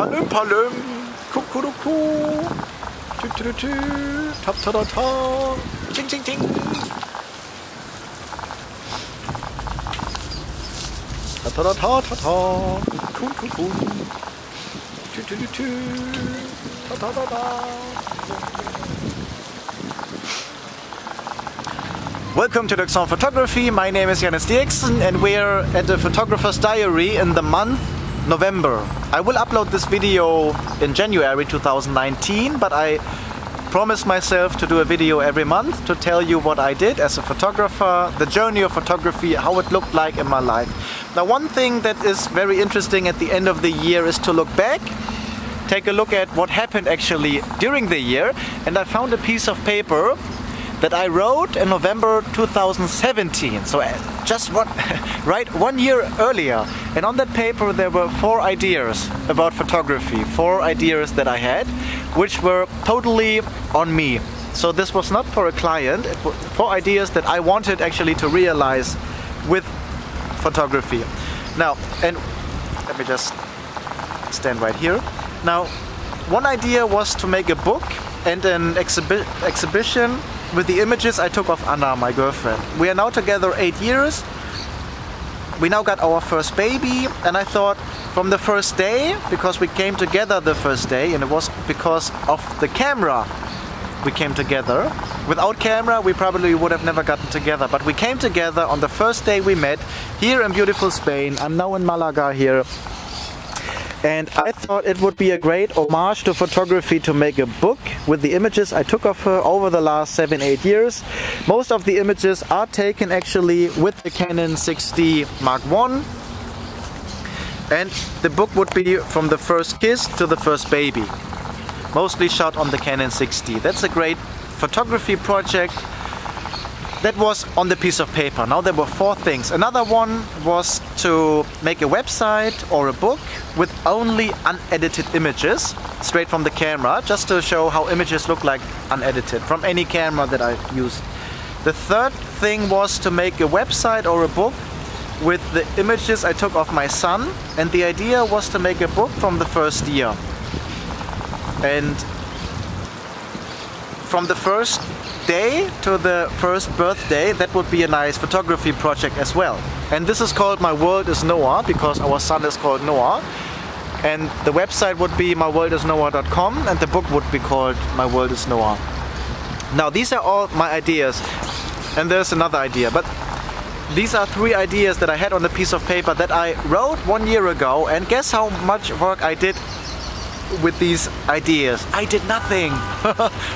Palim palim, kukuruku, tu, tap ta ta ta, ching ching ching. Ta ta ta ta ta ta, cool, tu, ta ta ta ta. Welcome to Dirkson Photography. My name is Dirkson and we're at the photographer's diary in the month November. I will upload this video in January 2019, but I promised myself to do a video every month to tell you what I did as a photographer, the journey of photography, how it looked like in my life. Now, one thing that is very interesting at the end of the year is to look back, take a look at what happened actually during the year, and I found a piece of paper that I wrote in November 2017, so just right 1 year earlier. And on that paper there were 4 ideas about photography, 4 ideas that I had, which were totally on me. So this was not for a client, it was 4 ideas that I wanted actually to realize with photography. Now, and let me just stand right here. Now, one idea was to make a book and an exhibition with the images I took of Anna, my girlfriend. We are now together 8 years. We now got our first baby, and I thought from the first day, because we came together the first day, and it was because of the camera we came together. Without camera we probably would have never gotten together, but we came together on the first day we met here in beautiful Spain. I'm now in Malaga here. And I thought it would be a great homage to photography to make a book with the images I took of her over the last 7-8 years. Most of the images are taken actually with the Canon 6D Mark I. And the book would be from the first kiss to the first baby. Mostly shot on the Canon 6D. That's a great photography project. That was on the piece of paper. Now there were 4 things. Another one was to make a website or a book with only unedited images straight from the camera, just to show how images look like unedited from any camera that I've used. The third thing was to make a website or a book with the images I took of my son, and the idea was to make a book from the first year. And from the first day to the first birthday, that would be a nice photography project as well. And this is called My World is Noah, because our son is called Noah. And the website would be myworldisnoah.com, and the book would be called My World is Noah. Now these are all my ideas, and there's another idea, but these are 3 ideas that I had on a piece of paper that I wrote 1 year ago, and guess how much work I did with these ideas? I did nothing.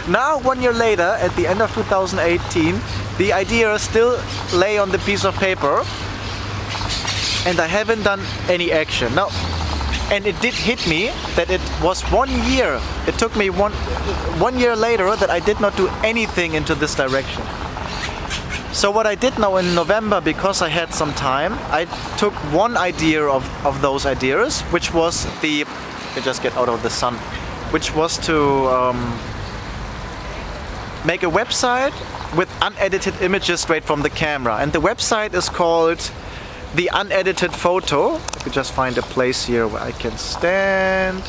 Now 1 year later, at the end of 2018, the ideas still lay on the piece of paper and I haven't done any action. Now, and it did hit me that it was 1 year. It took me one year later that I did not do anything into this direction. So what I did now in November, because I had some time, I took one idea of those ideas, which was the just get out of the sun, which was to make a website with unedited images straight from the camera. And the website is called The Unedited Photo. Let me just find a place here where I can stand.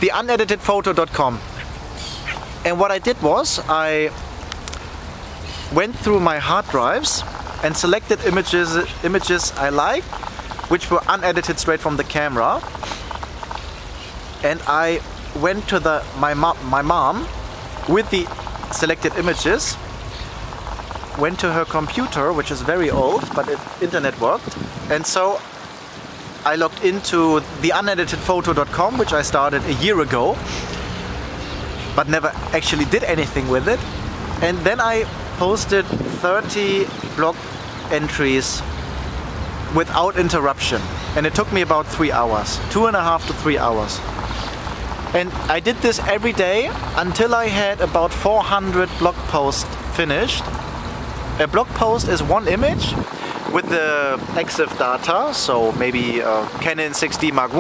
TheUneditedPhoto.com. And what I did was I went through my hard drives and selected images I liked, which were unedited straight from the camera. And I went to my mom with the selected images, went to her computer, which is very old, but the internet worked, and so I logged into theuneditedphoto.com, which I started a year ago, but never actually did anything with it. And then I posted 30 blog entries without interruption, and it took me about 3 hours, 2.5 to 3 hours. And I did this every day until I had about 400 blog posts finished. A blog post is one image with the EXIF data, so maybe Canon 6D Mark I,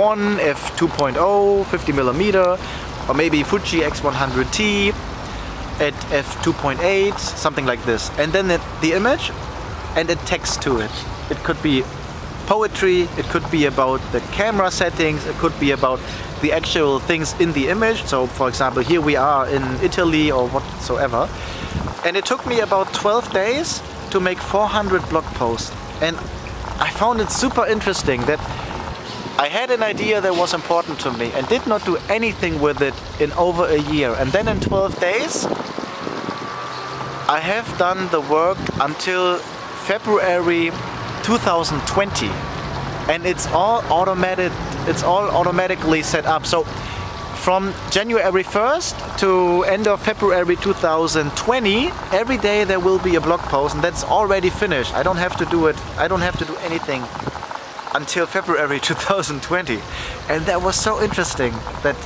f2.0, 50mm, or maybe Fuji X100T at f2.8, something like this. And then the image and a text to it. It could be poetry, it could be about the camera settings, it could be about the actual things in the image. So for example, here we are in Italy or whatsoever. And it took me about 12 days to make 400 blog posts. And I found it super interesting that I had an idea that was important to me and did not do anything with it in over a year. And then in 12 days, I have done the work until February 2020. And it's all automated, it's all automatically set up. So from January 1st to end of February 2020, every day there will be a blog post, and that's already finished. I don't have to do it, I don't have to do anything until February 2020. And that was so interesting that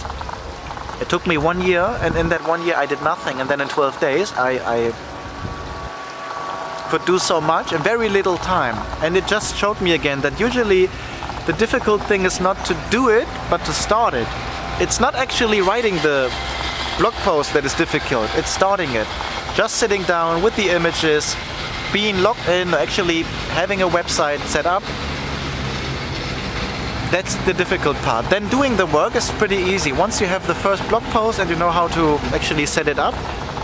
it took me 1 year, and in that 1 year I did nothing, and then in 12 days I could do so much in very little time. And it just showed me again that usually the difficult thing is not to do it, but to start it. It's not actually writing the blog post that is difficult, it's starting it. Just sitting down with the images, being logged in, actually having a website set up. That's the difficult part. Then doing the work is pretty easy. Once you have the first blog post and you know how to actually set it up,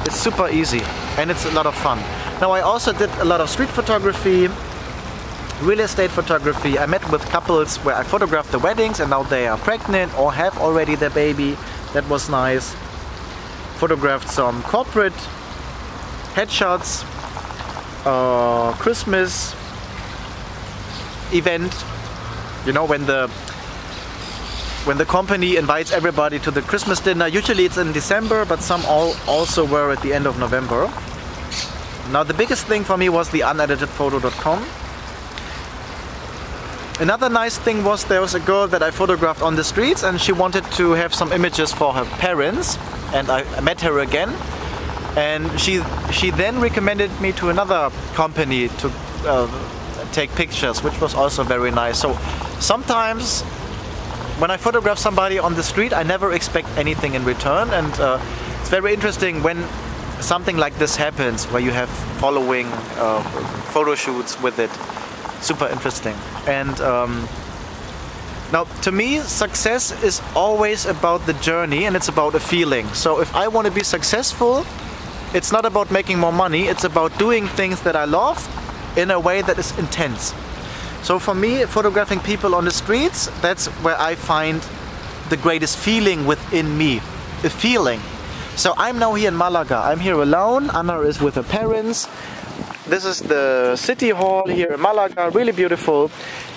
it's super easy and it's a lot of fun. Now I also did a lot of street photography, real estate photography. I met with couples where I photographed the weddings and now they are pregnant or have already their baby. That was nice. Photographed some corporate headshots, Christmas event. You know, when the company invites everybody to the Christmas dinner. Usually it's in December, but some also were at the end of November. Now the biggest thing for me was the uneditedphoto.com. Another nice thing was there was a girl that I photographed on the streets and she wanted to have some images for her parents, and I met her again, and she then recommended me to another company to take pictures, which was also very nice. So sometimes when I photograph somebody on the street, I never expect anything in return, and it's very interesting when something like this happens, where you have following photo shoots with it. Super interesting. And now to me, success is always about the journey and it's about a feeling. So if I want to be successful, it's not about making more money, it's about doing things that I love in a way that is intense. So for me, photographing people on the streets, that's where I find the greatest feeling within me, a feeling. So I'm now here in Malaga. I'm here alone. Anna is with her parents. This is the city hall here in Malaga, really beautiful.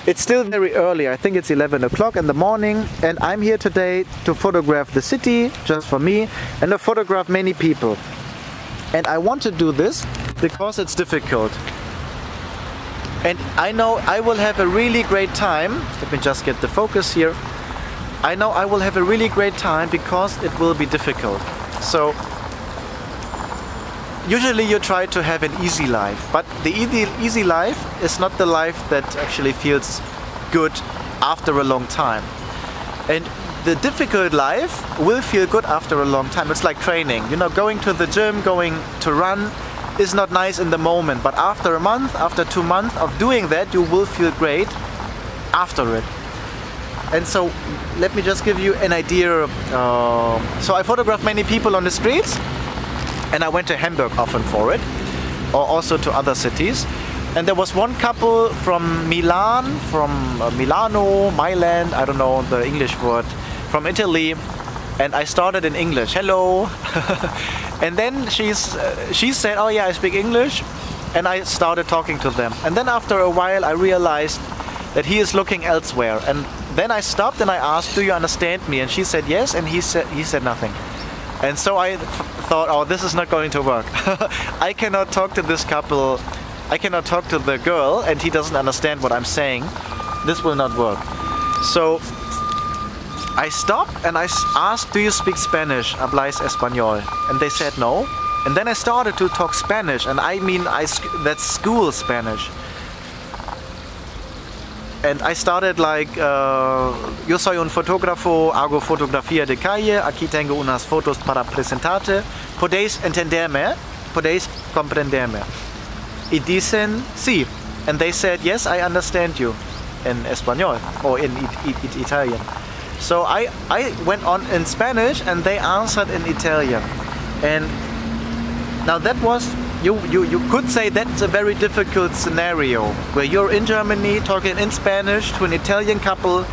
It's still very early, I think it's 11 o'clock in the morning, and I'm here today to photograph the city, just for me, and to photograph many people. And I want to do this because it's difficult. And I know I will have a really great time. Let me just get the focus here. I know I will have a really great time because it will be difficult. So usually you try to have an easy life, but the easy life is not the life that actually feels good after a long time. And the difficult life will feel good after a long time. It's like training. You know, going to the gym, going to run is not nice in the moment, but after a month, after 2 months of doing that, you will feel great after it. And so let me just give you an idea. So I photographed many people on the streets, and I went to Hamburg often for it, or also to other cities. And there was one couple from Milan, from Milano, Milan, I don't know the English word, from Italy. And I started in English, hello. And then she said, oh yeah, I speak English. And I started talking to them. And then after a while I realized that he is looking elsewhere. And then I stopped and I asked, do you understand me? And she said yes, and he said nothing. And so I thought, oh, this is not going to work. I cannot talk to this couple, I cannot talk to the girl, and he doesn't understand what I'm saying. This will not work. So I stopped and I asked, do you speak Spanish? ¿Habláis español? And they said no. And then I started to talk Spanish, and I mean, that's school Spanish. And I started like, yo soy un fotógrafo, hago fotografía de calle, aquí tengo unas fotos para presentarte, podéis entenderme, podéis comprenderme. Y dicen, sí. And they said, yes, I understand you. Espanol or in Italian. So I went on in Spanish and they answered in Italian. And now that was, you could say that's a very difficult scenario where you're in Germany talking in Spanish to an Italian couple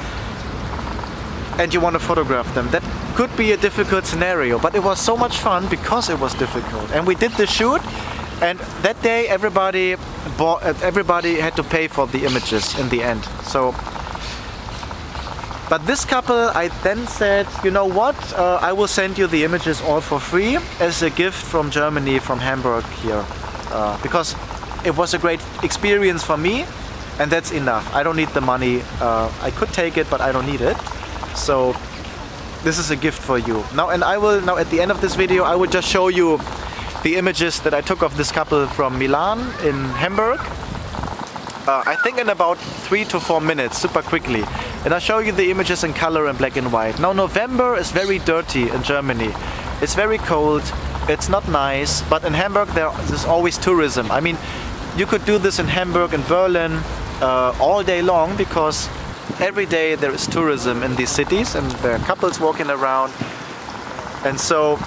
and you want to photograph them. That could be a difficult scenario, but it was so much fun because it was difficult. And we did the shoot, and that day everybody had to pay for the images in the end. So, but this couple, I then said, you know what, I will send you the images all for free as a gift from Germany, from Hamburg here, because it was a great experience for me, and that's enough. I don't need the money. I could take it, but I don't need it. So this is a gift for you. Now, and I will, now at the end of this video, I will just show you the images that I took of this couple from Milan in Hamburg. I think in about 3 to 4 minutes, super quickly. And I'll show you the images in color and black and white. Now November is very dirty in Germany. It's very cold, it's not nice, but in Hamburg there's always tourism. I mean, you could do this in Hamburg and Berlin all day long, because every day there is tourism in these cities and there are couples walking around. And so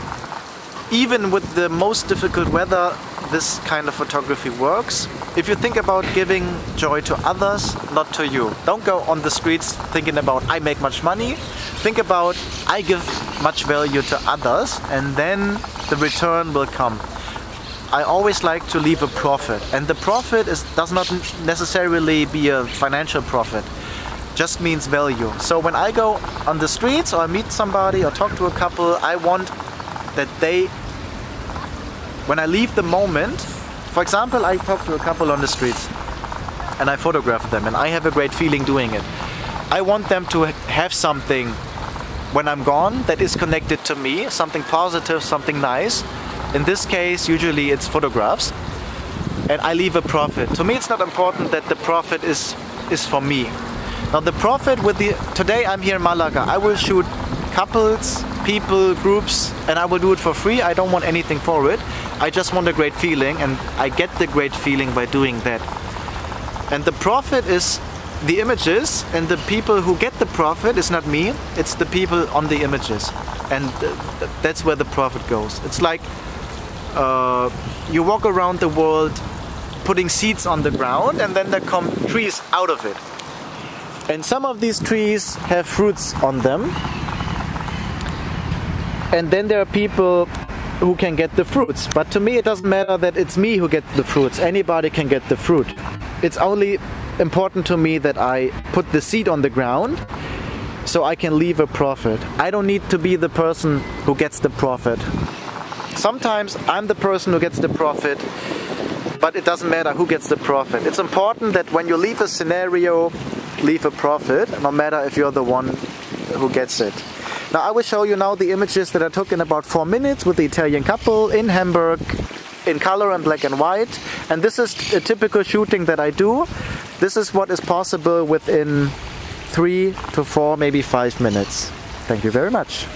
even with the most difficult weather, this kind of photography works. If you think about giving joy to others, not to you. Don't go on the streets thinking about I make much money. Think about I give much value to others, and then the return will come. I always like to leave a profit, and the profit does not necessarily be a financial profit. Just means value. So when I go on the streets or I meet somebody or talk to a couple, I want that they, when I leave the moment, for example, I talk to a couple on the streets and I photograph them and I have a great feeling doing it. I want them to have something when I'm gone that is connected to me, something positive, something nice. In this case, usually it's photographs, and I leave a profit. To me, it's not important that the profit is for me. Now the profit with today I'm here in Malaga. I will shoot couples, people, groups, and I will do it for free. I don't want anything for it. I just want a great feeling, and I get the great feeling by doing that. And the profit is the images, and the people who get the profit is not me, it's the people on the images. And that's where the profit goes. It's like you walk around the world putting seeds on the ground, and then there come trees out of it. And some of these trees have fruits on them. And then there are people who can get the fruits. But to me it doesn't matter that it's me who gets the fruits. Anybody can get the fruit. It's only important to me that I put the seed on the ground so I can leave a profit. I don't need to be the person who gets the profit. Sometimes I'm the person who gets the profit, but it doesn't matter who gets the profit. It's important that when you leave a scenario, leave a profit, no matter if you're the one who gets it. Now I will show you now the images that I took in about 4 minutes with the Italian couple in Hamburg, in color and black and white. And this is a typical shooting that I do. This is what is possible within 3 to 4, maybe 5 minutes. Thank you very much.